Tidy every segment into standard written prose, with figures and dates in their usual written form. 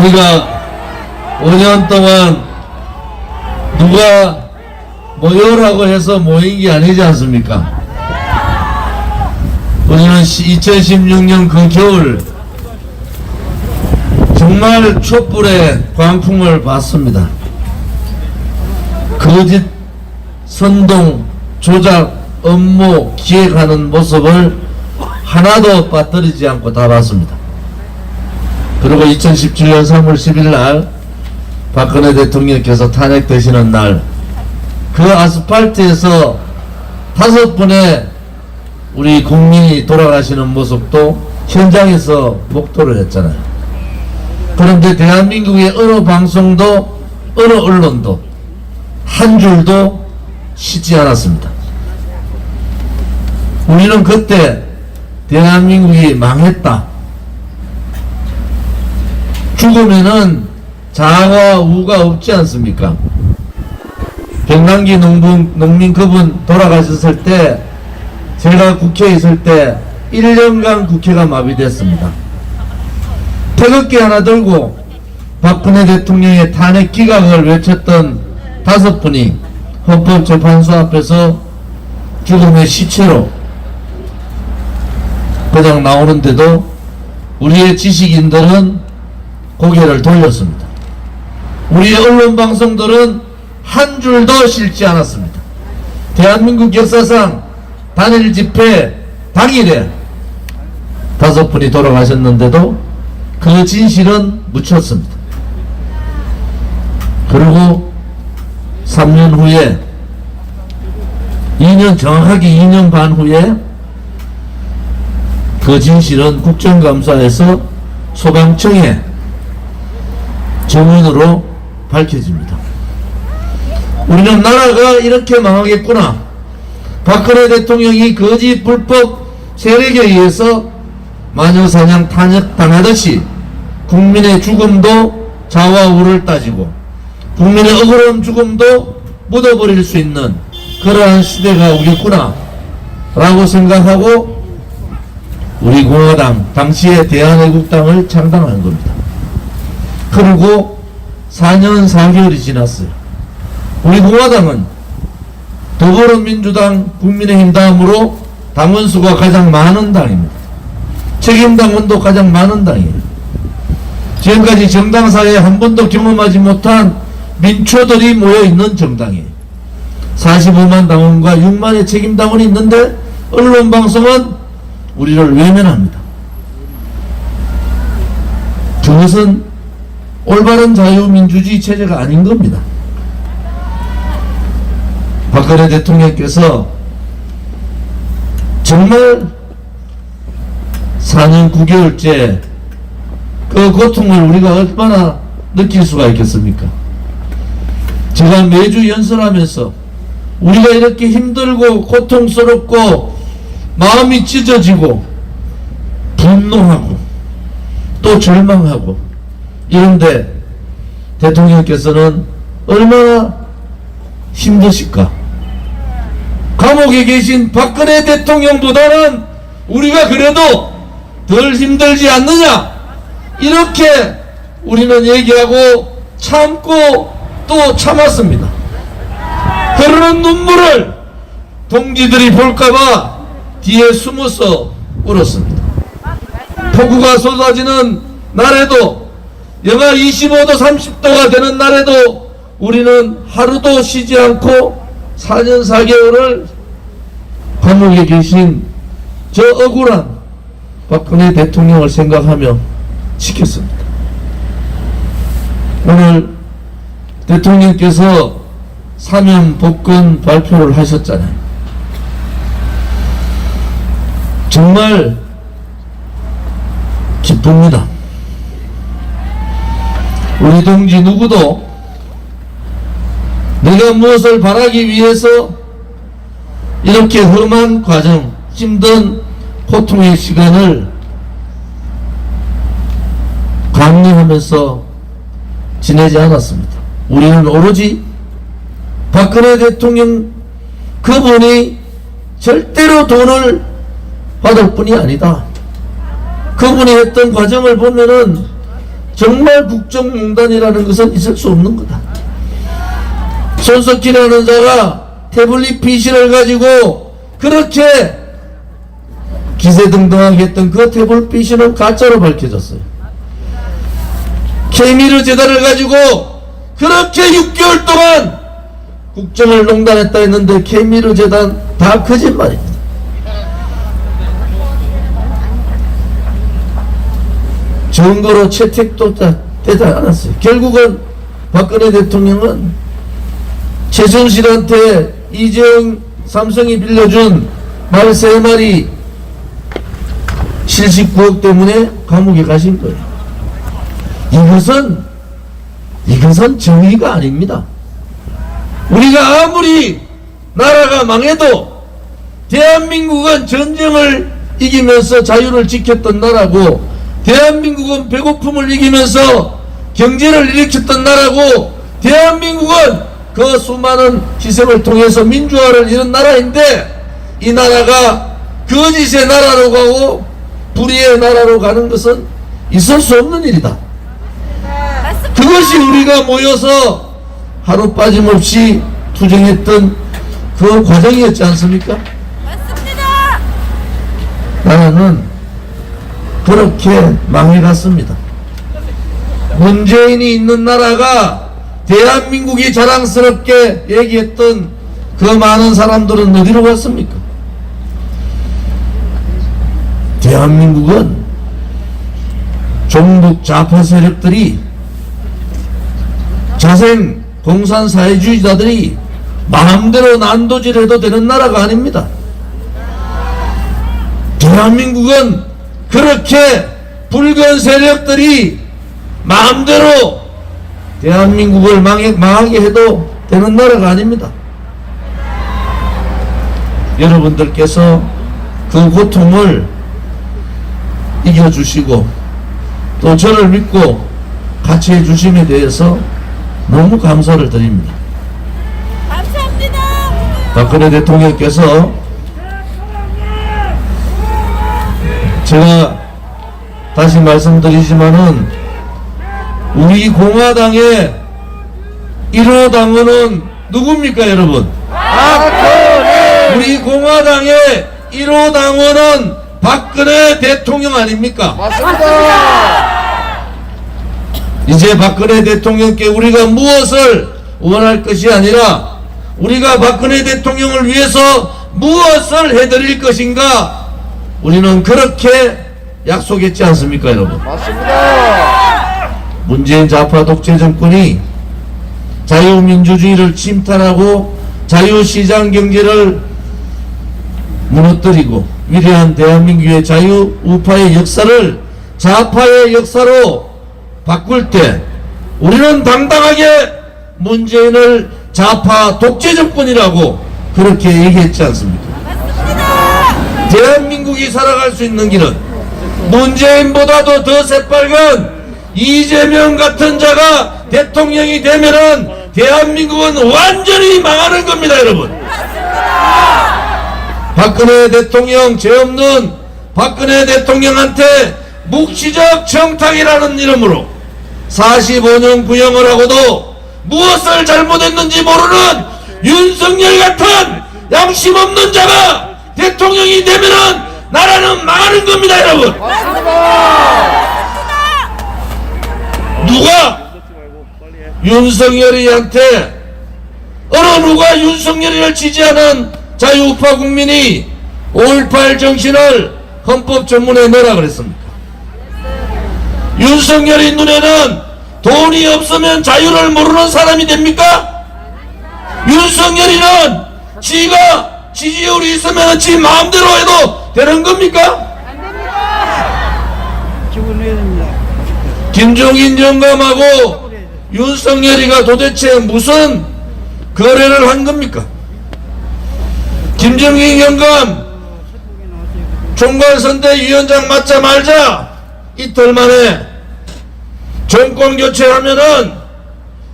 우리가 5년 동안 누가 모여라고 해서 모인 게 아니지 않습니까? 우리는 2016년 그 겨울 정말 촛불의 광풍을 봤습니다. 거짓, 선동, 조작, 업무, 기획하는 모습을 하나도 빠뜨리지 않고 다 봤습니다. 그리고 2017년 3월 10일 날 박근혜 대통령께서 탄핵되시는 날 그 아스팔트에서 5분의 우리 국민이 돌아가시는 모습도 현장에서 목도를 했잖아요. 그런데 대한민국의 어느 방송도 어느 언론도 한 줄도 쉬지 않았습니다. 우리는 그때 대한민국이 망했다, 죽으면은 자아와 우가 없지 않습니까? 백남기 농민 그분 돌아가셨을 때 제가 국회에 있을 때 1년간 국회가 마비됐습니다. 태극기 하나 들고 박근혜 대통령의 탄핵 기각을 외쳤던 5분이 헌법재판소 앞에서 죽음의 시체로 그냥 나오는데도 우리의 지식인들은 고개를 돌렸습니다. 우리의 언론 방송들은 한 줄도 실지 않았습니다. 대한민국 역사상 단일 집회 당일에 5분이 돌아가셨는데도 그 진실은 묻혔습니다. 그리고 3년 후에 정확하게 2년 반 후에 그 진실은 국정감사에서 소방청의 증언으로 밝혀집니다. 우리는 나라가 이렇게 망하겠구나. 박근혜 대통령이 거짓 불법 세력에 의해서 마녀사냥 탄핵당하듯이 국민의 죽음도 좌와우를 따지고 국민의 억울한 죽음도 묻어버릴 수 있는 그러한 시대가 오겠구나 라고 생각하고 우리 공화당, 당시에 대한애국당을 창당한 겁니다. 그리고 4년 4개월이 지났어요. 우리 공화당은 더불어민주당, 국민의힘 다음으로 당원수가 가장 많은 당입니다. 책임당원도 가장 많은 당이에요. 지금까지 정당사회에 한 번도 경험하지 못한 민초들이 모여있는 정당이에요. 45만 당원과 6만의 책임당원이 있는데 언론방송은 우리를 외면합니다. 그것은 올바른 자유민주주의 체제가 아닌 겁니다. 박근혜 대통령께서 정말 4년 9개월째 그 고통을 우리가 얼마나 느낄 수가 있겠습니까? 제가 매주 연설하면서 우리가 이렇게 힘들고 고통스럽고 마음이 찢어지고 분노하고 또 절망하고 이런데 대통령께서는 얼마나 힘드실까? 감옥에 계신 박근혜 대통령보다는 우리가 그래도 덜 힘들지 않느냐, 이렇게 우리는 얘기하고 참고 또 참았습니다. 흐르는 눈물을 동지들이 볼까봐 뒤에 숨어서 울었습니다. 폭우가 쏟아지는 날에도, 영하 25도 30도가 되는 날에도 우리는 하루도 쉬지 않고 4년 4개월을 감옥에 계신 저 억울한 박근혜 대통령을 생각하며 지켰습니다. 오늘 대통령께서 사면 복권 발표를 하셨잖아요. 정말 기쁩니다. 우리 동지 누구도 내가 무엇을 바라기 위해서 이렇게 험한 과정, 힘든 고통의 시간을 강요하면서 지내지 않았습니다. 우리는 오로지 박근혜 대통령 그분이 절대로 돈을 받을 뿐이 아니다. 그분이 했던 과정을 보면은 정말 국정농단이라는 것은 있을 수 없는 거다. 손석희라는 자가 태블릿 PC를 가지고 그렇게 기세등등하게 했던 그 태블릿 PC는 가짜로 밝혀졌어요. 케미르 재단을 가지고 그렇게 6개월 동안 국정을 농단했다 했는데 케미르 재단 다 거짓말입니다. 증거로 채택도 되지 않았어요. 결국은 박근혜 대통령은 최순실한테 이재용 삼성이 빌려준 말 3마리 실식 9억 때문에 감옥에 가신 거예요. 이것은 정의가 아닙니다. 우리가 아무리 나라가 망해도 대한민국은 전쟁을 이기면서 자유를 지켰던 나라고, 대한민국은 배고픔을 이기면서 경제를 일으켰던 나라고, 대한민국은 그 수많은 희생을 통해서 민주화를 이룬 나라인데, 이 나라가 거짓의 나라로 가고 불의의 나라로 가는 것은 있을 수 없는 일이다. 그것이 우리가 모여서 하루 빠짐없이 투쟁했던 그 과정이었지 않습니까? 맞습니다. 나라는 그렇게 망해갔습니다. 문재인이 있는 나라가 대한민국이 자랑스럽게 얘기했던 그 많은 사람들은 어디로 갔습니까? 대한민국은 종북 좌파 세력들이, 자생 공산사회주의자들이 마음대로 난도질해도 되는 나라가 아닙니다. 대한민국은 그렇게 붉은 세력들이 마음대로 대한민국을 망하게 해도 되는 나라가 아닙니다. 여러분들께서 그 고통을 이겨주시고 또 저를 믿고 같이 해주심에 대해서 너무 감사를 드립니다. 감사합니다. 박근혜 대통령께서 제가 다시 말씀드리지만은 우리 공화당의 1호 당원은 누굽니까 여러분? 박근혜! 우리 공화당의 1호 당원은 박근혜 대통령 아닙니까? 맞습니다. 이제 박근혜 대통령께 우리가 무엇을 원할 것이 아니라 우리가 박근혜 대통령을 위해서 무엇을 해드릴 것인가, 우리는 그렇게 약속했지 않습니까 여러분? 맞습니다. 문재인 좌파 독재 정권이 자유민주주의를 침탈하고 자유시장 경제를 무너뜨리고 위대한 대한민국의 자유 우파의 역사를 좌파의 역사로 바꿀 때 우리는 당당하게 문재인을 좌파 독재 정권이라고 그렇게 얘기했지 않습니까? 맞습니다. 대한민국이 살아갈 수 있는 길은 문재인보다도 더 새빨간 이재명 같은 자가 대통령이 되면은 대한민국은 완전히 망하는 겁니다 여러분. 박근혜 대통령, 죄 없는 박근혜 대통령한테 묵시적 청탁이라는 이름으로 45년 구형을 하고도 무엇을 잘못했는지 모르는 윤석열 같은 양심 없는 자가 대통령이 되면은 나라는 망하는 겁니다 여러분. 누가 윤석열이한테, 어느 누가 윤석열이를 지지하는 자유우파 국민이 5.18 정신을 헌법 전문에 넣으라 그랬습니까? 윤석열이 눈에는 돈이 없으면 자유를 모르는 사람이 됩니까? 윤석열이는 지가 지지율이 있으면 지 마음대로 해도 되는 겁니까? 김종인 영감하고 윤석열이가 도대체 무슨 거래를 한 겁니까? 김종인 영감 총괄선대위원장 맡자마자 이틀 만에 정권 교체하면은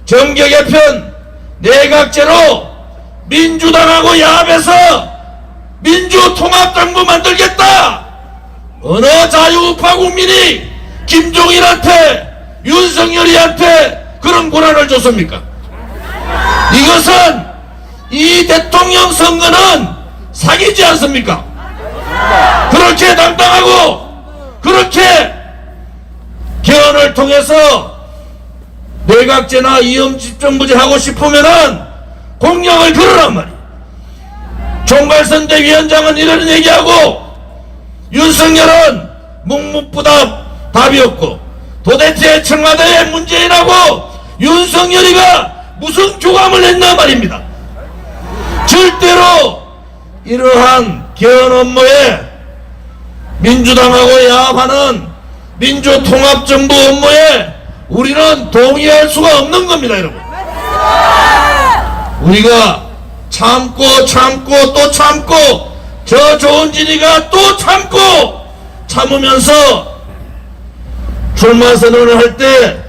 정계 개편, 내각제로 민주당하고 야합해서 민주통합정부 만들겠다. 어느 자유우파 국민이 김종인한테 윤석열이한테 그런 권한을 줬습니까? 이것은 이 대통령 선거는 사기지 않습니까? 그렇게 당당하고 그렇게 개헌을 통해서 내각제나 이념집정부제 하고 싶으면은 공약을 걸으란 말이야. 총괄선대위원장은 이런 얘기하고 윤석열은 묵묵부답 답이 없고 도대체 청와대의 문재인하고 윤석열이가 무슨 교감을 했나 말입니다. 절대로 이러한 개헌 업무에 민주당하고 야합하는 민주통합정부 업무에 우리는 동의할 수가 없는 겁니다, 여러분. 우리가 참고 또 참고 저 좋은 진이가 또 참으면서 출마 선언을 할 때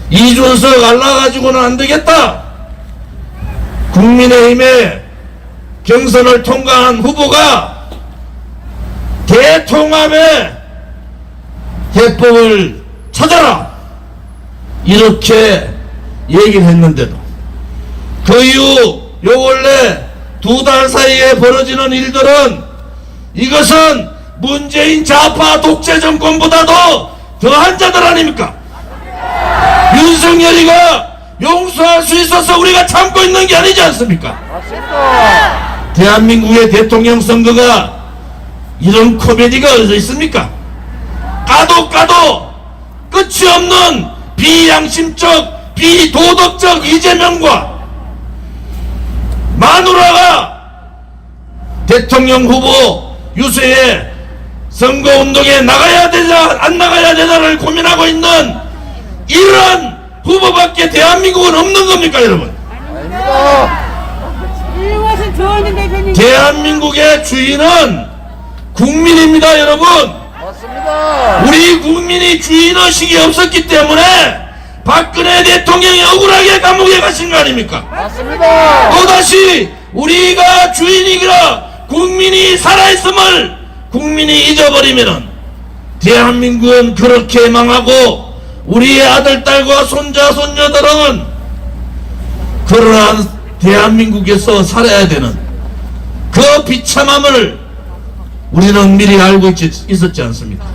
이준석 알라가지고는 안 되겠다. 국민의힘의 경선을 통과한 후보가 대통합의 해법을 찾아라 이렇게 얘기를 했는데도 그 이후 요 원래 2달 사이에 벌어지는 일들은 이것은 문재인 좌파 독재 정권보다도 더한 자들 아닙니까? 윤석열이가 용서할 수 있어서 우리가 참고 있는 게 아니지 않습니까? 맞습니다. 대한민국의 대통령 선거가 이런 코미디가 어디서 있습니까? 까도 끝이 없는 비양심적 비도덕적 이재명과 마누라가 대통령 후보 유세에 선거운동에 나가야 되냐 안 나가야 되냐를 고민하고 있는 이런 후보밖에 대한민국은 없는 겁니까, 여러분? 아닙니다. 훌륭하신 조원진 대표님. 대한민국의 주인은 국민입니다, 여러분. 맞습니다. 우리 국민이 주인의식이 없었기 때문에 박근혜 대통령이 억울하게 감옥에 가신 거 아닙니까? 맞습니다. 또다시 우리가 주인이라 국민이 살아있음을 국민이 잊어버리면은 대한민국은 그렇게 망하고 우리의 아들, 딸과 손자, 손녀들은 그러한 대한민국에서 살아야 되는 그 비참함을 우리는 미리 알고 있었지 않습니까?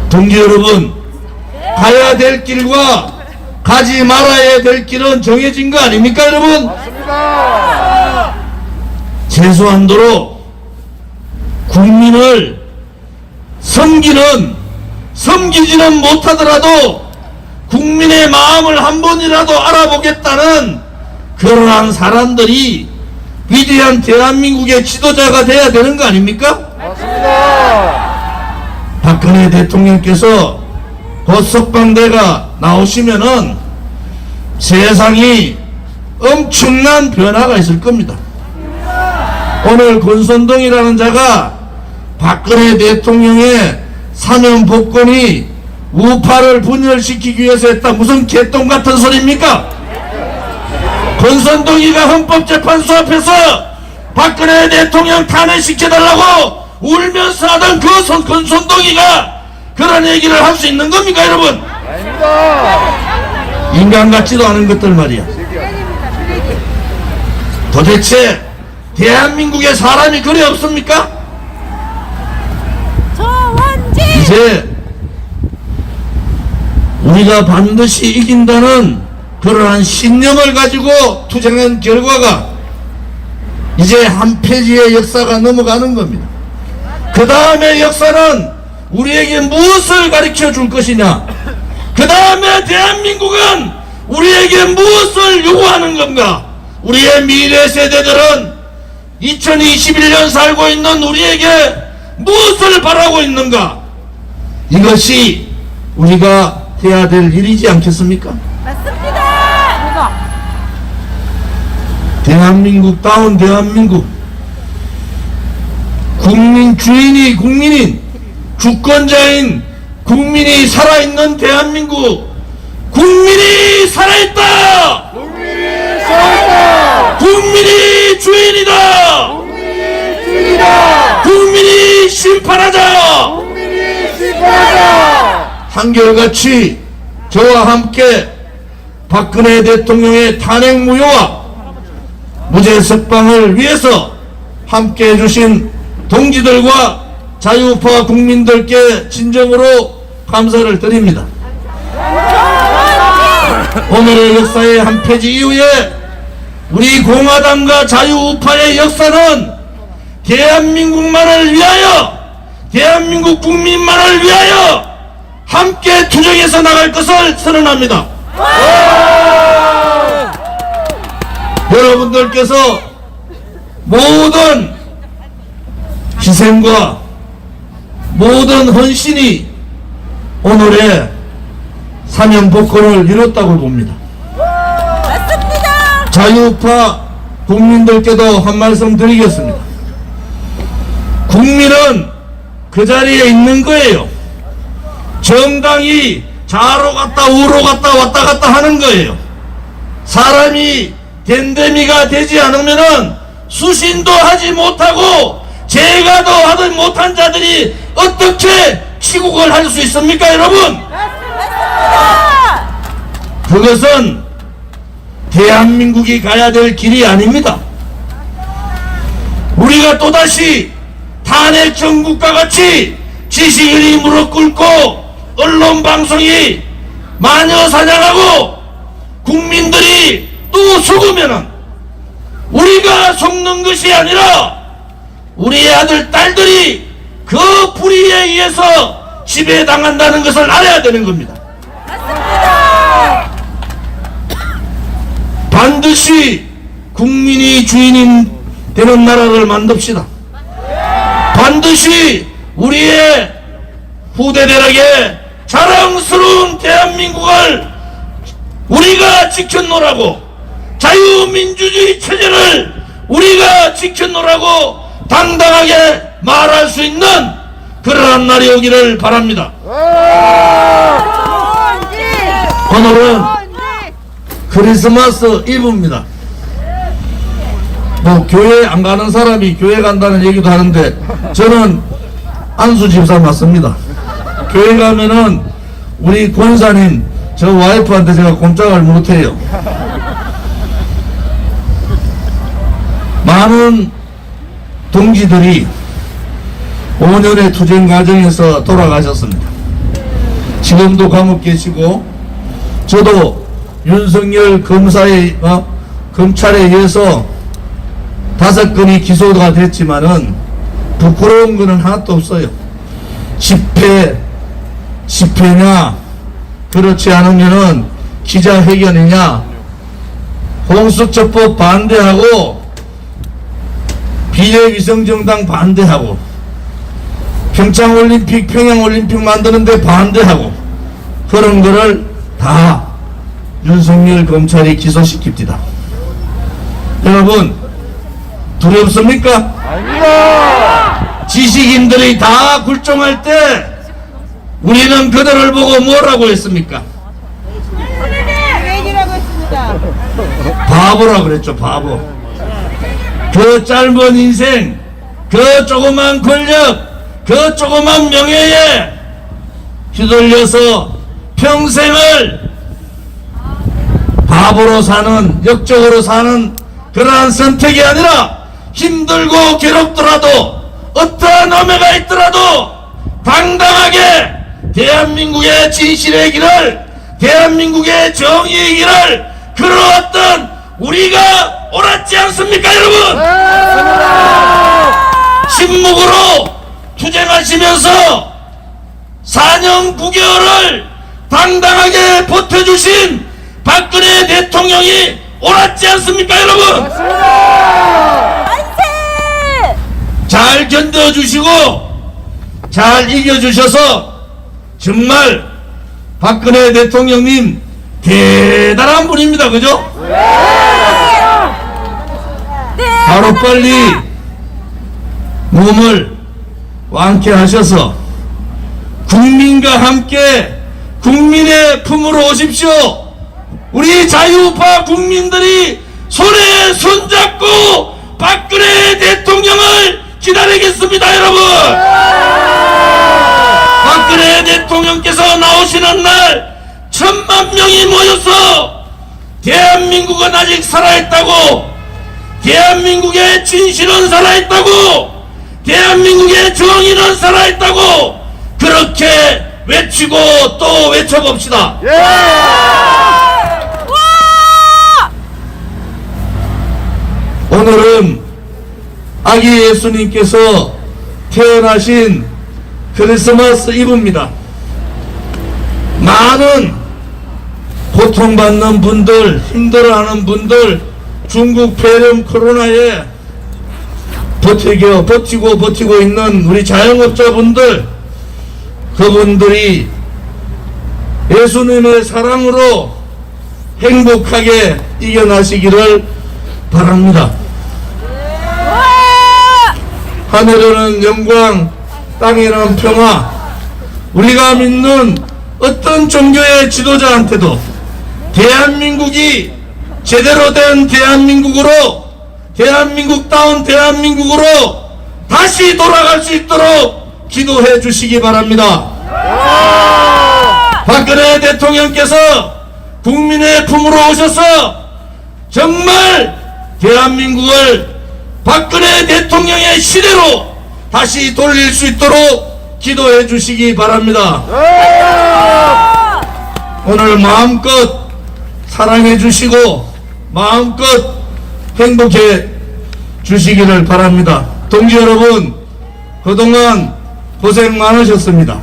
동지 여러분, 가야 될 길과 가지 말아야 될 길은 정해진 거 아닙니까, 여러분? 맞습니다. 최소한도로 국민을 섬기지는 못하더라도 국민의 마음을 한 번이라도 알아보겠다는 그러한 사람들이 위대한 대한민국의 지도자가 돼야 되는 거 아닙니까? 맞습니다. 박근혜 대통령께서 곧 석방대가 나오시면은 세상이 엄청난 변화가 있을 겁니다. 오늘 권선동이라는 자가 박근혜 대통령의 사면 복권이 우파를 분열시키기 위해서 했다. 무슨 개똥 같은 소리입니까? 권선동이가 헌법재판소 앞에서 박근혜 대통령 탄핵시켜달라고 울면서 하던 그 권선동이가 그런 얘기를 할 수 있는 겁니까, 여러분? 아닙니다. 인간 같지도 않은 것들 말이야. 도대체 대한민국에 사람이 그리 없습니까? 조원진. 이제 우리가 반드시 이긴다는 그러한 신념을 가지고 투쟁한 결과가 이제 한 페이지의 역사가 넘어가는 겁니다. 그 다음에 역사는 우리에게 무엇을 가르쳐 줄 것이냐, 그 다음에 대한민국은 우리에게 무엇을 요구하는 건가. 우리의 미래 세대들은 2021년 살고 있는 우리에게 무엇을 바라고 있는가. 이것이 우리가 해야 될 일이지 않겠습니까? 맞습니다. 대한민국다운 대한민국, 국민 주인이 국민인, 주권자인 국민이 살아있는 대한민국, 국민이 살아있다! 국민이 살다. 국민이 주인이다! 국민이 주인이다. 국민이 심판하자! 국민이 심판하자. 한결같이 저와 함께 박근혜 대통령의 탄핵 무효와 무죄 석방을 위해서 함께 해주신 동지들과 자유우파 국민들께 진정으로 감사를 드립니다. 오늘의 역사의 한 페이지 이후에 우리 공화당과 자유우파의 역사는 대한민국만을 위하여, 대한민국 국민만을 위하여 함께 투쟁해서 나갈 것을 선언합니다. 여러분들께서 모든 희생과 모든 헌신이 오늘의 사명복권을 이뤘다고 봅니다. 맞습니다. 자유우파 국민들께도 한 말씀 드리겠습니다. 국민은 그 자리에 있는 거예요. 정당이 좌로 갔다 우로 갔다 왔다 갔다 하는 거예요. 사람이 덴데미가 되지 않으면은 수신도 하지 못하고 제가도 하지 못한 자들이 어떻게 치국을 할 수 있습니까, 여러분? 맞습니다. 그것은 대한민국이 가야 될 길이 아닙니다. 우리가 또다시 탄핵 정국과 같이 지식인이 무릎 꿇고 언론 방송이 마녀 사냥하고 국민들이 또 속으면은 우리가 속는 것이 아니라 우리의 아들 딸들이 그 불의에 의해서 지배당한다는 것을 알아야 되는 겁니다. 반드시 국민이 주인이 되는 나라를 만듭시다. 반드시 우리의 후대들에게 자랑스러운 대한민국을 우리가 지켜놓으라고, 자유민주주의 체제를 우리가 지켜놓으라고 당당하게 말할 수 있는 그러한 날이 오기를 바랍니다. 오늘은 크리스마스 이브입니다. 뭐 교회 안 가는 사람이 교회 간다는 얘기도 하는데 저는 안수 집사 맞습니다. 교회 가면은 우리 권사님 저 와이프한테 제가 꼼짝을 못해요. 많은 동지들이 5년의 투쟁 과정에서 돌아가셨습니다. 지금도 감옥 계시고, 저도 윤석열 검사의 검찰에 의해서 5건이 기소가 됐지만은 부끄러운 거는 하나도 없어요. 집회냐 그렇지 않으면은 기자회견이냐, 공수처법 반대하고 비례위성정당 반대하고 평창올림픽 평양올림픽 만드는데 반대하고 그런 거를 다 윤석열 검찰이 기소시킵니다. 여러분 두렵습니까? 아닙니다. 지식인들이 다 굴종할 때 우리는 그들을 보고 뭐라고 했습니까? 얘기라고 했습니다. 바보라 그랬죠. 바보. 그 짧은 인생, 그 조그만 권력, 그 조그만 명예에 휘둘려서 평생을 바보로 사는, 역적으로 사는 그러한 선택이 아니라 힘들고 괴롭더라도 어떠한 엄해가 있더라도 당당하게 대한민국의 진실의 길을, 대한민국의 정의의 길을 걸어왔던 우리가 옳았지 않습니까, 여러분? 침묵으로 투쟁하시면서 4년 9개월을 당당하게 버텨주신 박근혜 대통령이 옳았지 않습니까, 여러분? 만세! 잘 견뎌주시고 잘 이겨주셔서 정말 박근혜 대통령님 대단한 분입니다. 그죠? 하루빨리 몸을 완쾌하셔서 국민과 함께 국민의 품으로 오십시오. 우리 자유우파 국민들이 손에 손잡고 박근혜 대통령을 기다리겠습니다, 여러분. 박근혜 박근혜 대통령께서 나오시는 날 1000만 명이 모여서 대한민국은 아직 살아있다고, 대한민국의 진실은 살아있다고, 대한민국의 정의는 살아있다고 그렇게 외치고 또 외쳐봅시다. 오늘은 아기 예수님께서 태어나신 크리스마스 이브입니다. 많은 고통받는 분들, 힘들어하는 분들, 중국 폐렴 코로나에 버티고 있는 우리 자영업자분들, 그분들이 예수님의 사랑으로 행복하게 이겨나시기를 바랍니다. 하늘에는 영광, 땅에는 평화. 우리가 믿는 어떤 종교의 지도자한테도 대한민국이 제대로 된 대한민국으로, 대한민국다운 대한민국으로 다시 돌아갈 수 있도록 기도해 주시기 바랍니다. 박근혜 대통령께서 국민의 품으로 오셔서 정말 대한민국을 박근혜 대통령의 시대로 다시 돌릴 수 있도록 기도해 주시기 바랍니다. 오늘 마음껏 사랑해 주시고 마음껏 행복해 주시기를 바랍니다. 동지 여러분, 그동안 고생 많으셨습니다.